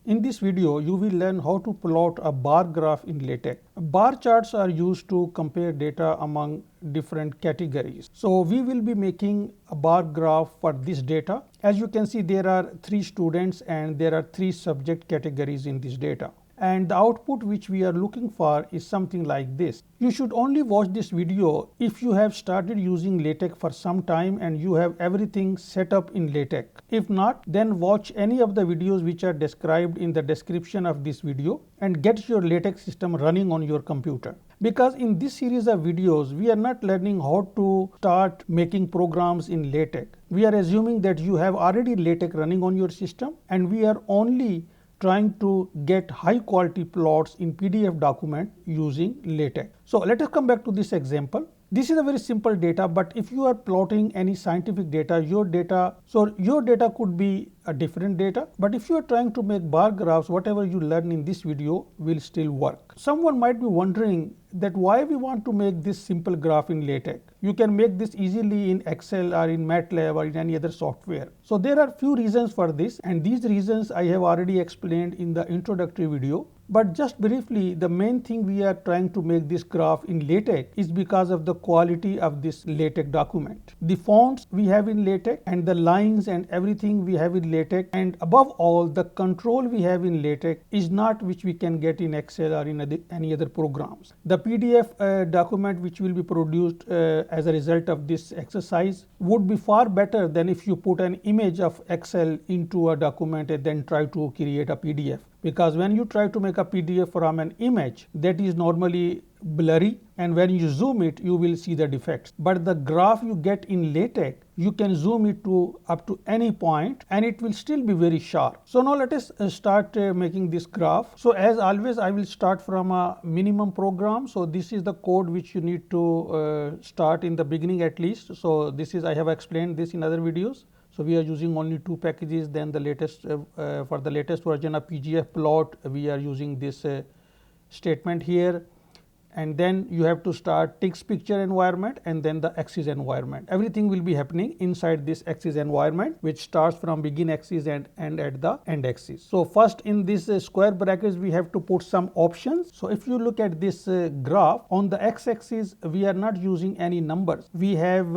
In this video, you will learn how to plot a bar graph in LaTeX. Bar charts are used to compare data among different categories. So we will be making a bar graph for this data. As you can see, there are 3 students and there are 3 subject categories in this data. And the output which we are looking for is something like this. You should only watch this video if you have started using LaTeX for some time and you have everything set up in LaTeX. If not, then watch any of the videos which are described in the description of this video and get your LaTeX system running on your computer. Because in this series of videos, we are not learning how to start making programs in LaTeX. We are assuming that you have already LaTeX running on your system, and we are only trying to get high quality plots in PDF document using LaTeX. So let us come back to this example. This is a very simple data, but if you are plotting any scientific data, your data could be a different data. But if you are trying to make bar graphs, whatever you learn in this video will still work. Someone might be wondering that why we want to make this simple graph in LaTeX. You can make this easily in Excel or in MATLAB or in any other software. So there are few reasons for this, and these reasons I have already explained in the introductory video. But just briefly, the main thing we are trying to make this graph in LaTeX is because of the quality of this LaTeX document. The fonts we have in LaTeX and the lines and everything we have in LaTeX, and above all, the control we have in LaTeX is not which we can get in Excel or in any other programs. The PDF document which will be produced as a result of this exercise would be far better than if you put an image of Excel into a document and then try to create a PDF. Because when you try to make a PDF from an image, that is normally blurry, and when you zoom it, you will see the defects. But the graph you get in LaTeX, you can zoom it to up to any point and it will still be very sharp. So now let us start making this graph. So as always, I will start from a minimum program. So this is the code which you need to start in the beginning at least. So this is, I have explained this in other videos. So we are using only 2 packages. Then the latest for the latest version of pgfplot, we are using this statement here. And then you have to start text picture environment and then the axis environment. Everything will be happening inside this axis environment, which starts from begin axis and end at the end axis. So first in this square brackets, we have to put some options. So if you look at this graph, on the x-axis, we are not using any numbers. We have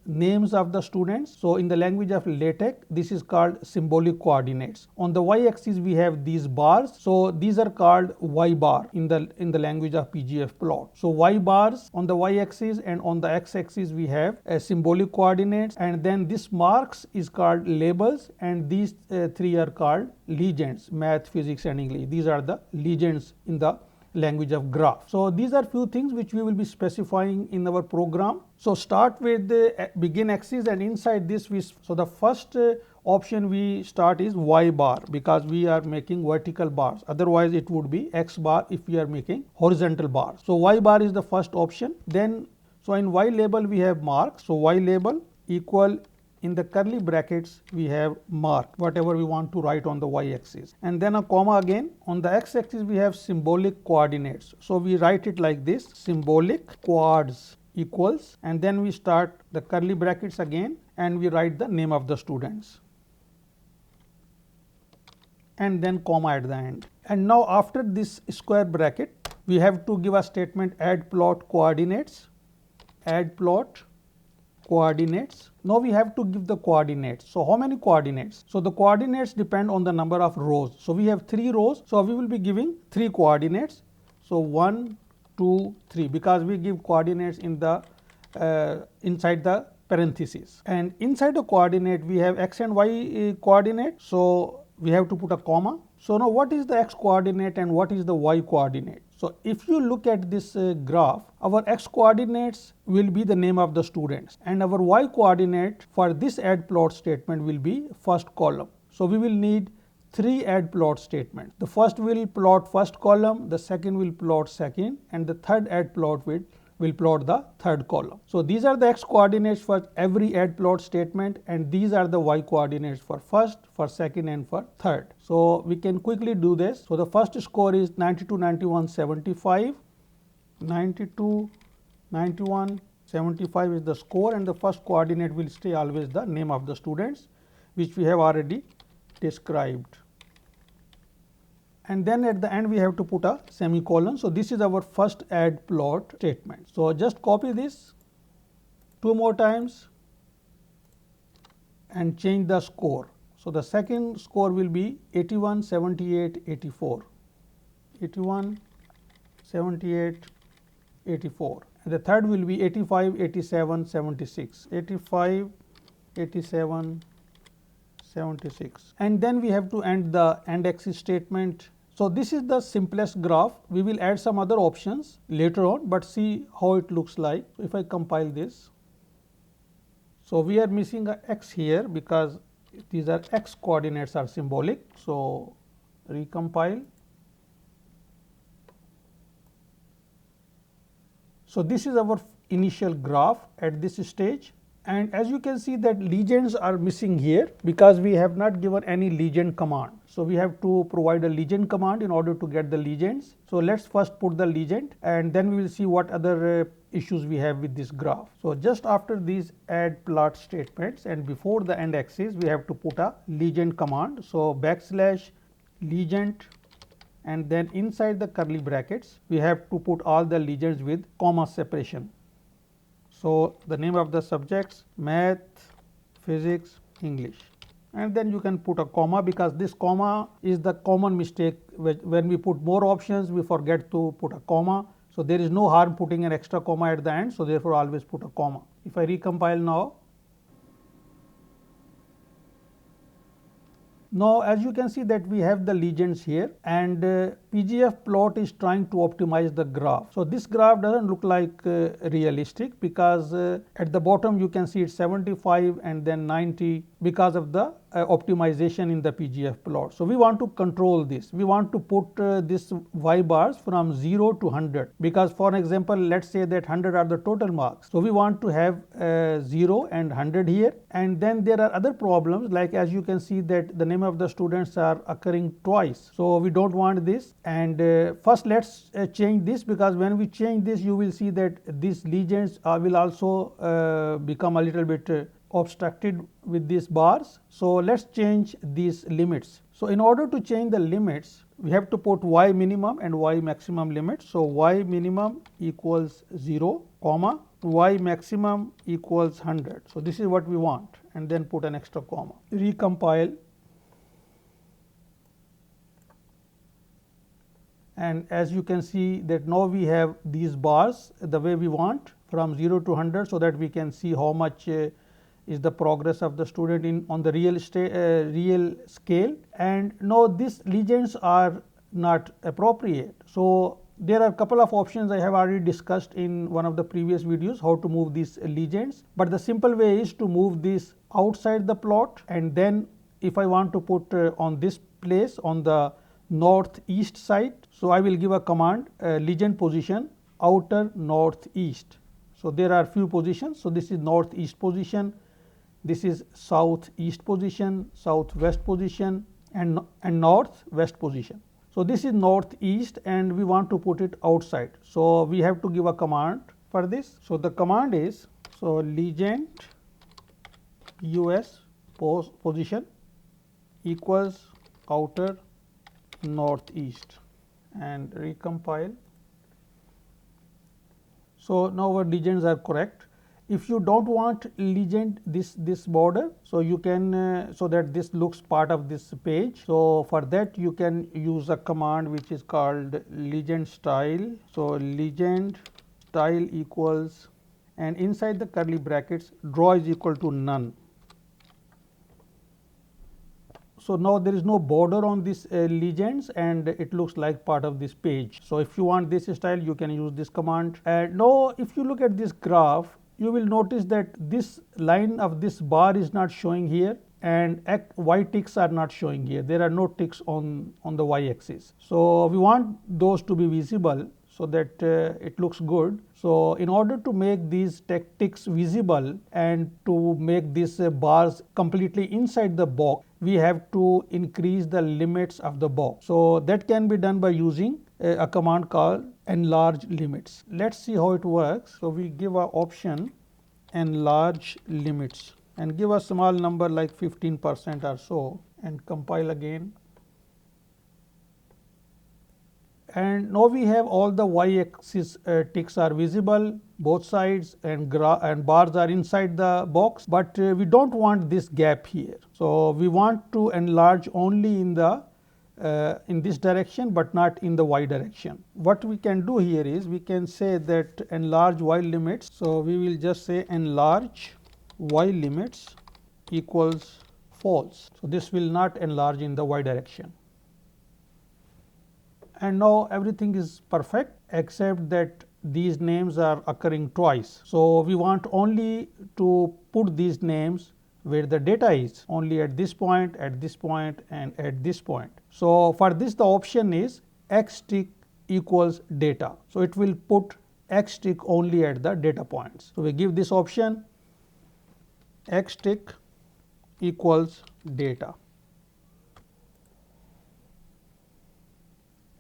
names of the students. So in the language of LaTeX, this is called symbolic coordinates. On the y-axis, we have these bars. So these are called y bar in the language of pgfplot. So y bars on the y-axis, and on the x-axis we have a symbolic coordinates, and then this marks is called labels, and these 3 are called legends: math, physics and English. These are the legends in the language of graph. So these are few things which we will be specifying in our program. So start with the begin axis, and inside this so the first option we start is y bar, because we are making vertical bars. Otherwise it would be x bar if we are making horizontal bars. So y bar is the first option. Then so in y label we have mark. So y label equal, in the curly brackets we have mark, whatever we want to write on the y-axis, and then a comma again. On the x-axis we have symbolic coordinates. So we write it like this: symbolic quads equals, and then we start the curly brackets again and we write the name of the students, and then comma at the end. And now after this square bracket, we have to give a statement: add plot coordinates, add plot coordinates. Now we have to give the coordinates. So how many coordinates? So the coordinates depend on the number of rows. So we have 3 rows. So we will be giving 3 coordinates. So 1, 2, 3, because we give coordinates in the inside the parentheses. And inside the coordinate we have x and y coordinate. So we have to put a comma. So now what is the x coordinate and what is the y coordinate? So if you look at this graph, our x coordinates will be the name of the students, and our y coordinate for this add plot statement will be first column. So we will need 3 add plot statements. The first will plot first column, the second will plot second, and the third add plot will plot the third column. So these are the x coordinates for every add plot statement, and these are the y coordinates for first, for second and for third. So we can quickly do this. So the first score is 92, 91, 75. 92, 91, 75 is the score, and the first coordinate will stay always the name of the students, which we have already described. and then at the end we have to put a semicolon. So this is our first add plot statement. So just copy this 2 more times and change the score. So the second score will be 81, 78, 84, 81, 78, 84, and the third will be 85, 87, 76, 85, 87, 76, and then we have to end the end axis statement. So this is the simplest graph. We will add some other options later on, but see how it looks like. If I compile this, so we are missing a x here because these are x coordinates are symbolic. So recompile. So this is our initial graph at this stage, and as you can see that legends are missing here because we have not given any legend command. So we have to provide a legend command in order to get the legends. So let's first put the legend and then we will see what other issues we have with this graph. So just after these add plot statements and before the end axis, we have to put a legend command. So backslash legend, and then inside the curly brackets we have to put all the legends with comma separation. So the name of the subjects math, physics, English, and then you can put a comma because this comma is the common mistake. When we put more options we forget to put a comma. So there is no harm putting an extra comma at the end. So therefore always put a comma. If I recompile now, now as you can see that we have the legends here, and pgfplot is trying to optimize the graph. So this graph doesn't look like realistic because at the bottom you can see it's 75 and then 90 because of the optimization in the pgfplot. So we want to control this. We want to put this y bars from 0 to 100 because for example let's say that 100 are the total marks. So we want to have 0 and 100 here, and then there are other problems like as you can see that the name of the students are occurring twice. So we don't want this, and first let's change this because when we change this you will see that these legends will also become a little bit obstructed with these bars. So let's change these limits. So in order to change the limits we have to put y minimum and y maximum limits. So y minimum equals 0 comma y maximum equals 100. So this is what we want, and then put an extra comma. Recompile, and as you can see that now we have these bars the way we want from 0 to 100 so that we can see how much is the progress of the student in on the real scale. And now these legends are not appropriate. So there are a couple of options I have already discussed in one of the previous videos how to move these legends, but the simple way is to move this outside the plot, and then if I want to put on this place on the northeast side, so I will give a command legend position outer northeast. So there are few positions. So this is northeast position, this is southeast position, southwest position, and northwest position. So this is northeast and we want to put it outside. So we have to give a command for this. So the command is legend US position equals outer northeast, and recompile. So now our legends are correct. If you don't want legend this border, so you can so that this looks part of this page. So for that you can use a command which is called legend style. So legend style equals, and inside the curly brackets draw is equal to none. So now there is no border on this legends and it looks like part of this page. So if you want this style you can use this command. And now if you look at this graph, you will notice that this line of this bar is not showing here and y ticks are not showing here. There are no ticks on the y axis. So we want those to be visible so that it looks good. So in order to make these ticks visible and to make these bars completely inside the box, we have to increase the limits of the box. So that can be done by using a command called enlarge limits. Let's see how it works. So we give an option enlarge limits and give a small number like 15% or so and compile again. And now we have all the y-axis ticks are visible both sides, and bars are inside the box, but we don't want this gap here. So we want to enlarge only in the in this direction, but not in the y direction. What we can do here is we can say that enlarge y limits. So we will just say enlarge y limits equals false. So this will not enlarge in the y direction. And now everything is perfect except that these names are occurring twice. So we want only to put these names where the data is, only at this point, at this point, and at this point. So for this the option is x tick equals data. So it will put x tick only at the data points. So we give this option x tick equals data.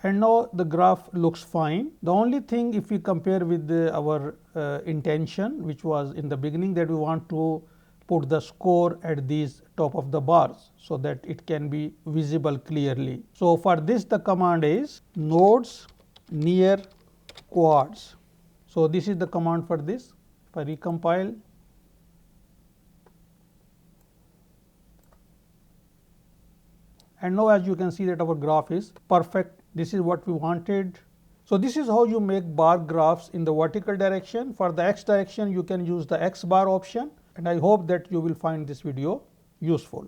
And now the graph looks fine. The only thing, if we compare with our intention, which was in the beginning, that we want to put the score at these top of the bars so that it can be visible clearly. So for this the command is nodes near quads. So this is the command for this. If I recompile, and now as you can see that our graph is perfect. This is what we wanted. So this is how you make bar graphs in the vertical direction. For the x direction, you can use the x bar option, and I hope that you will find this video useful.